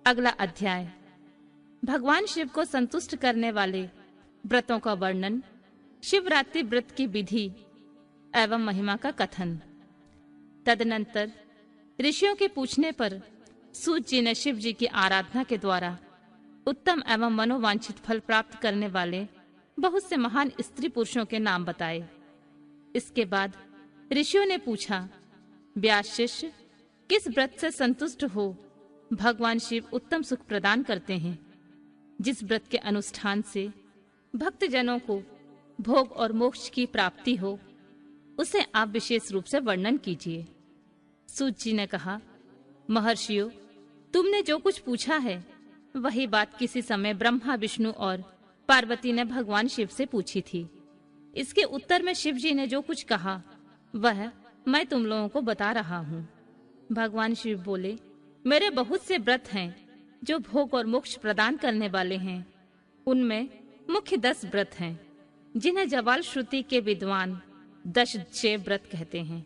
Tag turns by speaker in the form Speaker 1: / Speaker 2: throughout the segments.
Speaker 1: अगला अध्याय भगवान शिव को संतुष्ट करने वाले व्रतों का वर्णन, शिवरात्रि व्रत की विधि एवं महिमा का कथन। तदनंतर ऋषियों के पूछने पर सूत जी ने शिव जी की आराधना के द्वारा उत्तम एवं मनोवांछित फल प्राप्त करने वाले बहुत से महान स्त्री पुरुषों के नाम बताए। इसके बाद ऋषियों ने पूछा, व्यास शिष्य, किस व्रत से संतुष्ट हो भगवान शिव उत्तम सुख प्रदान करते हैं? जिस व्रत के अनुष्ठान से भक्त जनों को भोग और मोक्ष की प्राप्ति हो, उसे आप विशेष रूप से वर्णन कीजिए। सूत जी ने कहा, महर्षियों, तुमने जो कुछ पूछा है वही बात किसी समय ब्रह्मा, विष्णु और पार्वती ने भगवान शिव से पूछी थी। इसके उत्तर में शिव जी ने जो कुछ कहा वह मैं तुम लोगों को बता रहा हूँ। भगवान शिव बोले, मेरे बहुत से व्रत हैं जो भोग और मोक्ष प्रदान करने वाले हैं। उनमें मुख्य 10 व्रत हैं जिन्हें जवाल श्रुति के विद्वान दशचेय व्रत कहते हैं।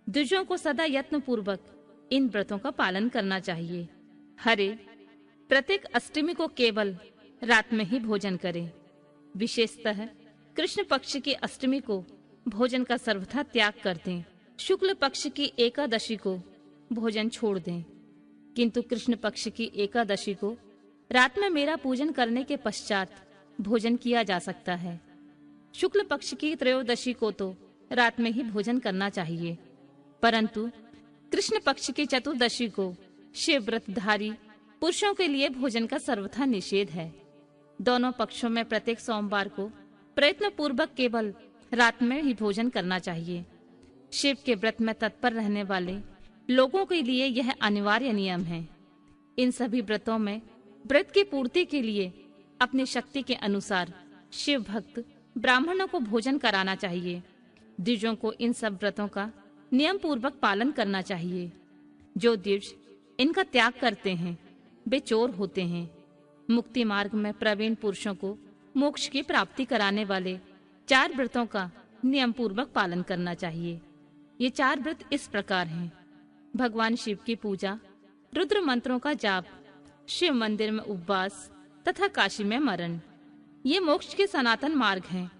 Speaker 1: द्विजों को सदा यत्न पूर्वक इन व्रतों का पालन करना चाहिए। हरे, प्रत्येक अष्टमी को केवल रात में ही भोजन करें। विशेषतः कृष्ण पक्ष की अष्टमी को भोजन का सर्वथा त्याग कर दें। शुक्ल पक्ष की एकादशी को भोजन छोड़ दें, किंतु कृष्ण पक्ष की एकादशी को रात में मेरा पूजन करने के पश्चात भोजन किया जा सकता है। शुक्ल पक्ष की त्रयोदशी को तो रात में ही भोजन करना चाहिए, परंतु कृष्ण पक्ष की चतुर्दशी को शिव व्रतधारी पुरुषों के लिए भोजन का सर्वथा निषेध है। दोनों पक्षों में प्रत्येक सोमवार को प्रयत्न पूर्वक केवल रात में ही भोजन करना चाहिए। शिव के व्रत में तत्पर रहने वाले लोगों के लिए यह अनिवार्य नियम है। इन सभी व्रतों में व्रत की पूर्ति के लिए अपनी शक्ति के अनुसार शिव भक्त ब्राह्मणों को भोजन कराना चाहिए। द्विजों को इन सब व्रतों का नियम पूर्वक पालन करना चाहिए। जो द्विज इनका त्याग करते हैं वे चोर होते हैं। मुक्ति मार्ग में प्रवीण पुरुषों को मोक्ष की प्राप्ति कराने वाले 4 व्रतों का नियम पूर्वक पालन करना चाहिए। ये 4 व्रत इस प्रकार हैं: भगवान शिव की पूजा, रुद्र मंत्रों का जाप, शिव मंदिर में उपवास तथा काशी में मरण। ये मोक्ष के सनातन मार्ग हैं।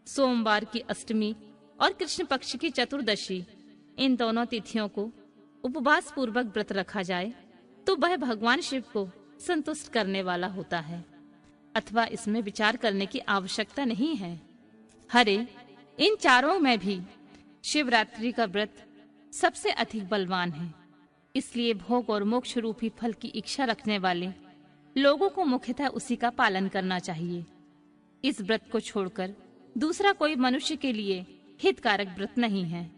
Speaker 1: सोमवार की अष्टमी और कृष्ण पक्ष की चतुर्दशी, इन दोनों तिथियों को उपवास पूर्वक व्रत रखा जाए तो वह भगवान शिव को संतुष्ट करने वाला होता है, अथवा इसमें विचार करने की आवश्यकता नहीं है। हरे, इन चारों में भी शिवरात्रि का व्रत सबसे अधिक बलवान है। इसलिए भोग और मोक्ष रूपी फल की इच्छा रखने वाले लोगों को मुख्यतः उसी का पालन करना चाहिए। इस व्रत को छोड़कर दूसरा कोई मनुष्य के लिए हितकारक व्रत नहीं है।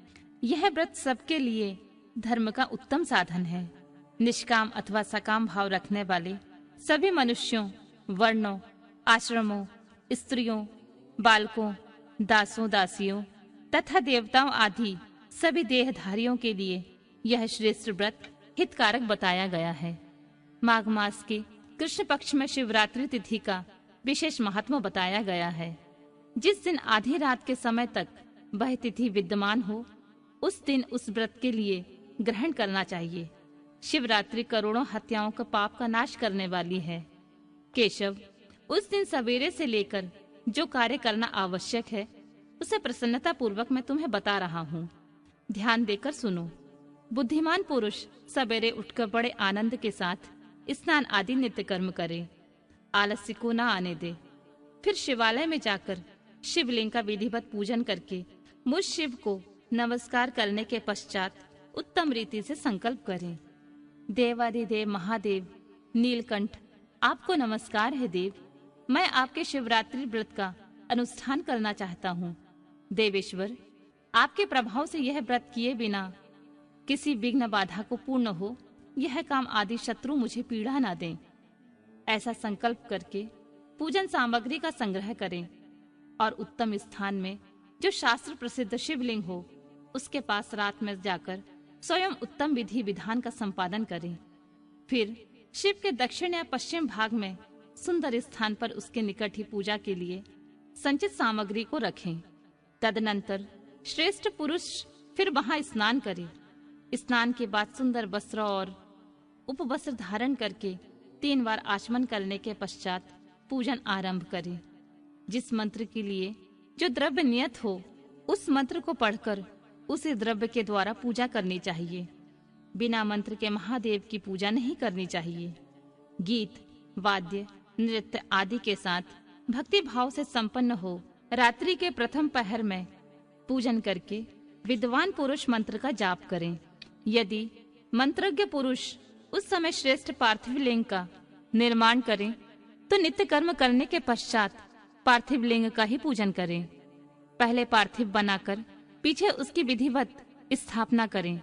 Speaker 1: यह व्रत सबके लिए धर्म का उत्तम साधन है। निष्काम अथवा सकाम भाव रखने वाले सभी मनुष्यों, वर्णों, आश्रमों, स्त्रियों, बालकों, दासों, दासियों तथा देवताओं आदि सभी देहधारियों के लिए यह श्रेष्ठ व्रत हितकारक बताया गया है। माघ मास के कृष्ण पक्ष में शिवरात्रि तिथि का विशेष महत्व बताया गया है। जिस दिन आधी रात के समय तक वह तिथि विद्यमान हो, उस दिन उस व्रत के लिए ग्रहण करना चाहिए। शिवरात्रि करोड़ों हत्याओं का पाप का नाश करने वाली है। केशव, उस दिन सवेरे से लेकर जो कार्य करना आवश्यक है उसे प्रसन्नता पूर्वक मैं तुम्हें बता रहा हूँ। ध्यान देकर सुनो। बुद्धिमान पुरुष सवेरे उठकर बड़े आनंद के साथ स्नान आदि नित्य कर्म करे, आलस्य को न आने दे। फिर शिवालय में जाकर शिवलिंग का विधिवत पूजन करके मुझ शिव को नमस्कार करने के पश्चात उत्तम रीति से संकल्प करें। देवादिदेव महादेव नीलकंठ, आपको नमस्कार है देव। मैं आपके शिवरात्रि व्रत का अनुष्ठान करना चाहता हूँ। देवेश्वर, आपके प्रभाव से यह व्रत किए बिना किसी विघ्न बाधा को पूर्ण हो, यह काम आदि शत्रु मुझे पीड़ा ना दें। ऐसा संकल्प करके पूजन सामग्री का संग्रह करें और उत्तम स्थान में जो शास्त्र प्रसिद्ध शिवलिंग हो उसके पास रात में जाकर स्वयं उत्तम विधि विधान का संपादन करें। फिर शिव के दक्षिण या पश्चिम भाग में सुंदर स्थान पर उसके निकट ही पूजा के लिए संचित सामग्री को रखें। तदनंतर श्रेष्ठ पुरुष फिर वहां स्नान करे। स्नान के बाद सुंदर वस्त्र और उपवस्त्र धारण करके 3 बार आचमन करने के पश्चात पूजन आरंभ करें। जिस मंत्र के लिए जो द्रव्य नियत हो उस मंत्र को पढ़कर उसी द्रव्य के द्वारा पूजा करनी चाहिए। बिना मंत्र के महादेव की पूजा नहीं करनी चाहिए। गीत, वाद्य, नृत्य आदि के साथ भक्ति भाव से संपन्न हो रात्रि के प्रथम पहर में पूजन करके विद्वान पुरुष मंत्र का जाप करें। यदि मंत्रज्ञ पुरुष उस समय श्रेष्ठ पार्थिव लिंग का निर्माण करें तो नित्य कर्म करने के पश्चात पार्थिव लिंग का ही पूजन करें। पहले पार्थिव बनाकर पीछे उसकी विधिवत स्थापना करें।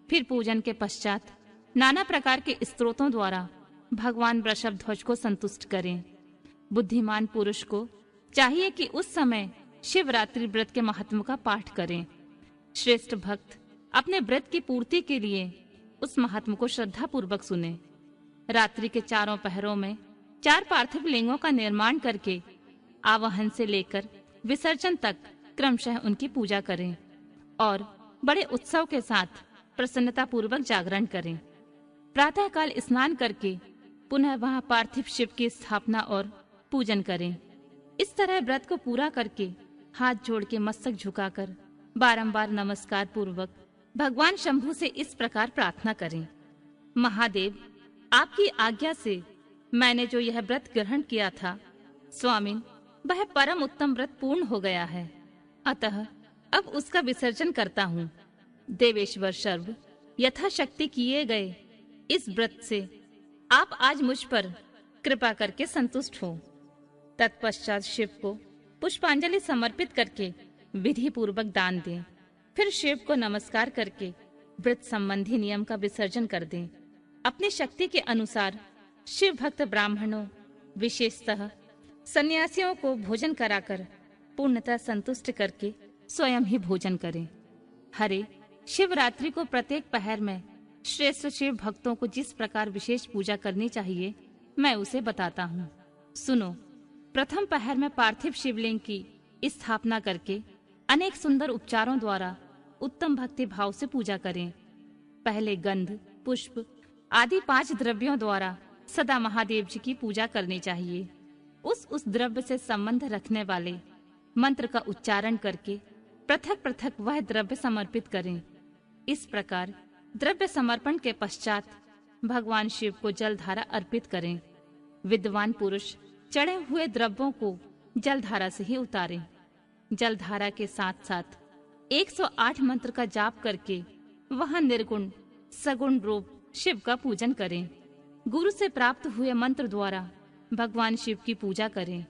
Speaker 1: फिर पूजन के पश्चात नाना प्रकार के स्तोत्रों द्वारा भगवान वृषभध्वज को संतुष्ट करें। बुद्धिमान पुरुष को चाहिए कि उस समय शिवरात्रि व्रत के महत्व का पाठ करें। श्रेष्ठ भक्त अपने व्रत की पूर्ति के लिए उस महात्म को श्रद्धा पूर्वक सुने। रात्रि के चारों पहरों में 4 पार्थिव लिंगों का निर्माण करके आवाहन से लेकर विसर्जन तक क्रमशः उनकी पूजा करें और बड़े उत्सव के साथ प्रसन्नता पूर्वक जागरण करें। प्रातःकाल स्नान करके पुनः वहां पार्थिव शिव की स्थापना और पूजन करें। इस तरह व्रत को पूरा करके हाथ जोड़ के मस्तक झुकाकर बारंबार नमस्कार पूर्वक भगवान शंभु से इस प्रकार प्रार्थना करें। महादेव, आपकी आज्ञा से मैंने जो यह व्रत ग्रहण किया था, स्वामी, वह परम उत्तम व्रत पूर्ण हो गया है। अतः अब उसका विसर्जन करता हूँ। देवेश्वर सर्व यथाशक्ति किए गए इस व्रत से आप आज मुझ पर कृपा करके संतुष्ट हो। तत्पश्चात शिव को पुष्पांजलि समर्पित करके विधि पूर्वक दान दें। फिर शिव को नमस्कार करके व्रत संबंधी नियम का विसर्जन कर दें। अपनी शक्ति के अनुसार शिव भक्त ब्राह्मणों, विशेषतः सन्यासियों को भोजन कराकर पूर्णतः संतुष्ट करके स्वयं ही भोजन करें। हरे, शिवरात्रि को प्रत्येक पहर में श्रेष्ठ शिव भक्तों को जिस प्रकार विशेष पूजा करनी चाहिए मैं उसे बताता हूँ। सुनो। प्रथम पहर में पार्थिव शिवलिंग की स्थापना करके अनेक सुंदर उपचारों द्वारा उत्तम भक्ति भाव से पूजा करें। पहले गंध, पुष्प आदि 5 द्रव्यों द्वारा सदा महादेव जी की पूजा करनी चाहिए। उस द्रव्य से संबंध रखने वाले मंत्र का उच्चारण करके पृथक पृथक वह द्रव्य समर्पित करें। इस प्रकार द्रव्य समर्पण के पश्चात भगवान शिव को जलधारा अर्पित करें। विद्वान पुरुष चढ़े हुए द्रव्यों को जलधारा से ही उतारें। जलधारा के साथ साथ 108 मंत्र का जाप करके वहां निर्गुण सगुण रूप शिव का पूजन करें। गुरु से प्राप्त हुए मंत्र द्वारा भगवान शिव की पूजा करें।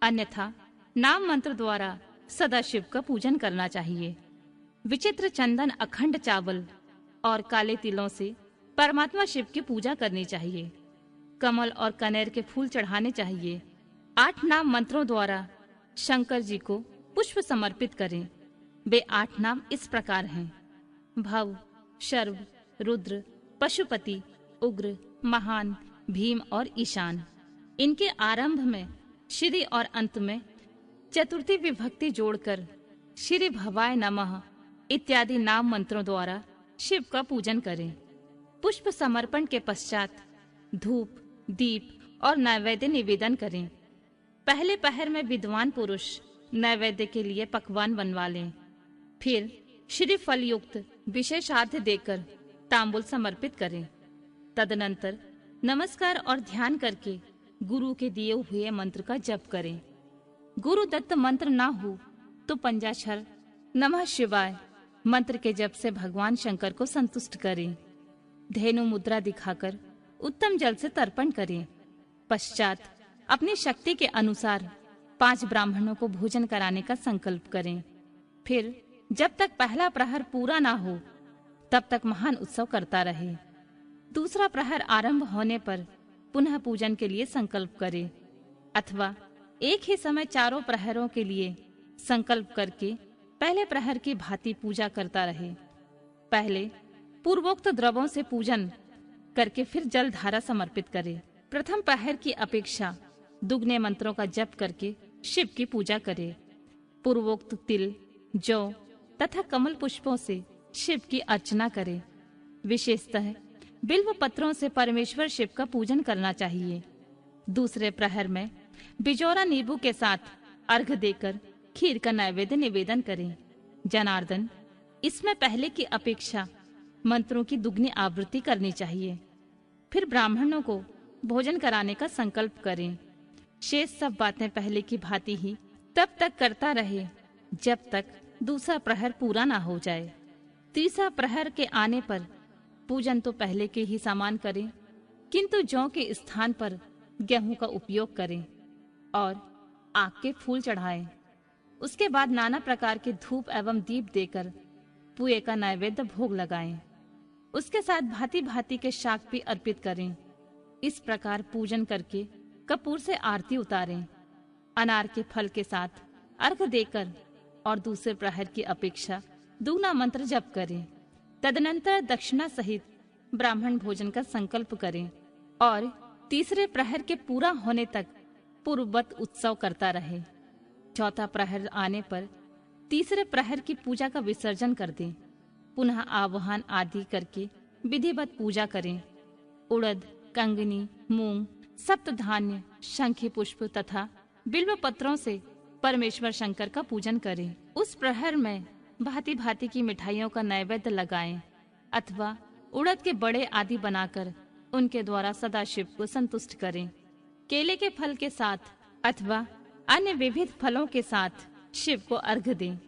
Speaker 1: अन्यथा नाम मंत्र द्वारा सदा शिव का पूजन करना चाहिए। विचित्र चंदन, अखंड चावल और काले तिलों से परमात्मा शिव की पूजा करनी चाहिए। कमल और कनेर के फूल चढ़ाने चाहिए। 8 नाम मंत्रों द्वारा शंकर जी को पुष्प समर्पित करें। वे 8 नाम इस प्रकार हैं: भव, शर्व, रुद्र, पशुपति, उग्र, महान, भीम और ईशान। इनके आरंभ में श्री और अंत में चतुर्थी विभक्ति जोड़कर श्री भवाय नमः इत्यादि नाम मंत्रों द्वारा शिव का पूजन करें। पुष्प समर्पण के पश्चात धूप, दीप और नैवेद्य निवेदन करें। पहले पहर में विद्वान पुरुष नैवेद्य के लिए पकवान बनवा लें। फिर श्री फल युक्त विशेषार्घ्य देकर तांबूल समर्पित करें। तदनंतर नमस्कार और ध्यान करके गुरु के दिए हुए मंत्र का जप करें। गुरु दत्त मंत्र ना हो तो पंचाक्षर नमः शिवाय मंत्र के जप से भगवान शंकर को संतुष्ट करें। धेनु मुद्रा दिखाकर उत्तम जल से तर्पण करें। पश्चात अपनी शक्ति के अनुसार 5 ब्राह्मणों को भोजन कराने का संकल्प करें। फिर जब तक पहला प्रहर पूरा ना हो तब तक महान उत्सव करता रहे। दूसरा प्रहर आरंभ होने पर पुनः पूजन के लिए संकल्प करें, अथवा एक ही समय चारों प्रहरों के लिए संकल्प करके पहले प्रहर की भांति पूजा करता रहे। पहले पूर्वोक्त द्रव्यों से पूजन करके फिर जल धारा समर्पित करे। प्रथम प्रहर की अपेक्षा दुगने मंत्रों का जप करके शिव की पूजा करे। पूर्वोक्त तिल, जौ तथा कमल पुष्पों से शिव की अर्चना करे। विशेषतः बिल्व पत्रों से परमेश्वर शिव का पूजन करना चाहिए। दूसरे प्रहर में बिजौरा नींबू के साथ अर्घ देकर खीर का नैवेद्य निवेदन करें। जनार्दन, इसमें पहले की अपेक्षा मंत्रों की दुगनी आवृत्ति करनी चाहिए। फिर ब्राह्मणों को भोजन कराने का संकल्प करें। शेष सब बातें पहले की भांति ही तब तक करता रहे जब तक दूसरा प्रहर पूरा ना हो जाए। तीसरा प्रहर के आने पर पूजन तो पहले के ही समान करें, किंतु जौ के स्थान पर गेहूं का उपयोग करें और आग के फूल चढ़ाएं। उसके बाद नाना प्रकार के धूप एवं दीप देकर पुए का नैवेद्य भोग लगाएं। उसके साथ भांति भांति के शाक भी अर्पित करें। इस प्रकार पूजन करके कपूर से आरती उतारें। अनार के फल के साथ अर्घ देकर और दूसरे प्रहर की अपेक्षा दूना मंत्र जप करें। तदनंतर दक्षिणा सहित ब्राह्मण भोजन का संकल्प करें और तीसरे प्रहर के पूरा होने तक पूर्ववत उत्सव करता रहे। चौथा प्रहर आने पर तीसरे प्रहर की पूजा का विसर्जन कर दें। पुनः आवाहन आदि करके विधिवत पूजा करें। उड़द, कंगनी, मूंग, सप्त धान्य, शंखी पुष्प तथा बिल्व पत्रों से परमेश्वर शंकर का पूजन करें। उस प्रहर में भांति भांति की मिठाइयों का नैवेद्य लगाएं अथवा उड़द के बड़े आदि बनाकर उनके द्वारा सदाशिव को संतुष्ट करें। केले के फल के साथ अथवा अन्य विविध फलों के साथ शिव को अर्घ दें।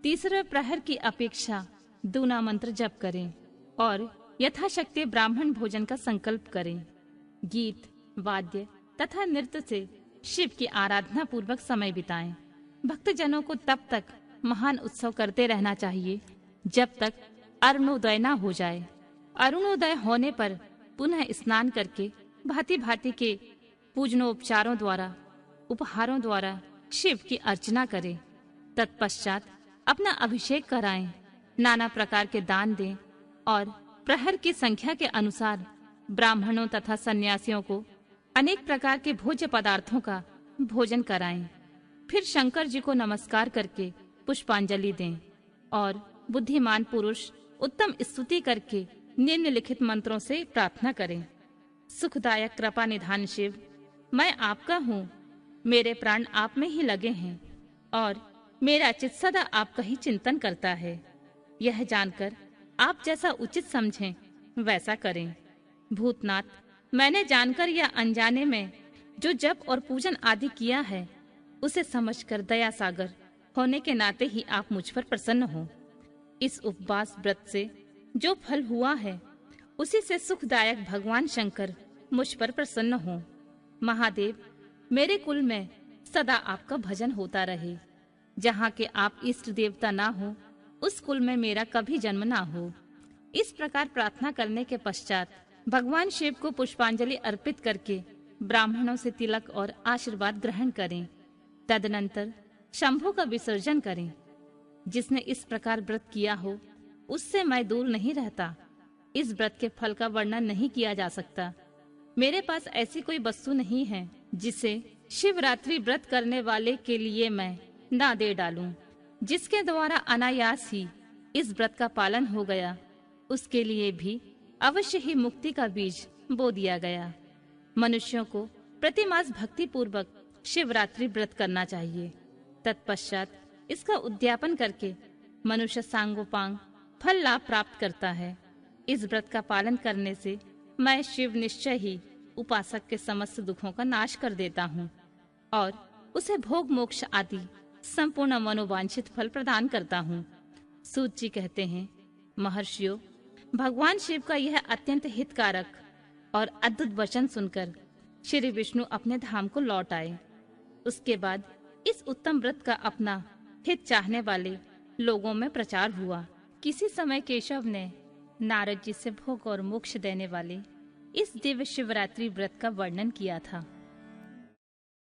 Speaker 1: तीसरे प्रहर की अपेक्षा दूना मंत्र जप करें और यथाशक्ति ब्राह्मण भोजन का संकल्प करें। गीत, वाद्य तथा नृत्य से शिव की आराधना पूर्वक समय बिताएं। भक्तजनों को तब तक महान उत्सव करते रहना चाहिए जब तक अरुणोदय न हो जाए। अरुणोदय होने पर पुनः स्नान करके भांति भांति के पूजनोपचारों द्वारा, उपहारों द्वारा शिव की अर्चना करें। तत्पश्चात अपना अभिषेक कराएं, नाना प्रकार के दान दें और प्रहर की संख्या के अनुसार ब्राह्मणों तथा सन्यासियों को अनेक प्रकार के भोज्य पदार्थों का भोजन कराएं। फिर शंकर जी को नमस्कार करके पुष्पांजलि दें और बुद्धिमान पुरुष उत्तम स्तुति करके निम्नलिखित मंत्रों से प्रार्थना करें। सुखदायक कृपा निधान शिव, मैं आपका हूँ, मेरे प्राण आप में ही लगे हैं और मेरा चित्त सदा आपका ही चिंतन करता है। यह जानकर आप जैसा उचित समझें वैसा करें। भूतनाथ, मैंने जानकर या अनजाने में जो जप और पूजन आदि किया है उसे समझकर दया सागर होने के नाते ही आप मुझ पर प्रसन्न हो। इस उपवास व्रत से जो फल हुआ है उसी से सुखदायक भगवान शंकर मुझ पर प्रसन्न हो। महादेव, मेरे कुल में सदा आपका भजन होता रहे। जहाँ के आप इष्ट देवता ना हो उस कुल में मेरा कभी जन्म ना हो। इस प्रकार प्रार्थना करने के पश्चात भगवान शिव को पुष्पांजलि अर्पित करके ब्राह्मणों से तिलक और आशीर्वाद ग्रहण करें। तदनंतर शंभु का विसर्जन करें। जिसने इस प्रकार व्रत किया हो उससे मैं दूर नहीं रहता। इस व्रत के फल का वर्णन नहीं किया जा सकता। मेरे पास ऐसी कोई वस्तु नहीं है जिसे शिवरात्रि व्रत करने वाले के लिए मैं ना दे डालूं। जिसके द्वारा अनायास ही इस व्रत का पालन हो गया उसके लिए भी अवश्य ही मुक्ति का बीज बो दिया गया। मनुष्यों को प्रतिमास भक्ति पूर्वक शिवरात्रि व्रत करना चाहिए। तत्पश्चात इसका उद्यापन करके मनुष्य सांगोपांग फल लाभ प्राप्त करता है। इस व्रत का पालन करने से मैं शिव निश्चय ही उपासक के समस्त दुखों का नाश कर देता हूँ और उसे भोग मोक्ष आदि संपूर्ण मनोवांछित फल प्रदान करता हूँ। सूत जी कहते हैं, महर्षियों, भगवान शिव का यह अत्यंत हितकारक और अद्भुत वचन सुनकर श्री विष्णु अपने धाम को लौट आए। उसके बाद इस उत्तम व्रत का अपना हित चाहने वाले लोगों में प्रचार हुआ। किसी समय केशव ने नारद जी से भोग और मोक्ष देने वाले इस दिव्य शिवरात्रि व्रत का वर्णन किया था।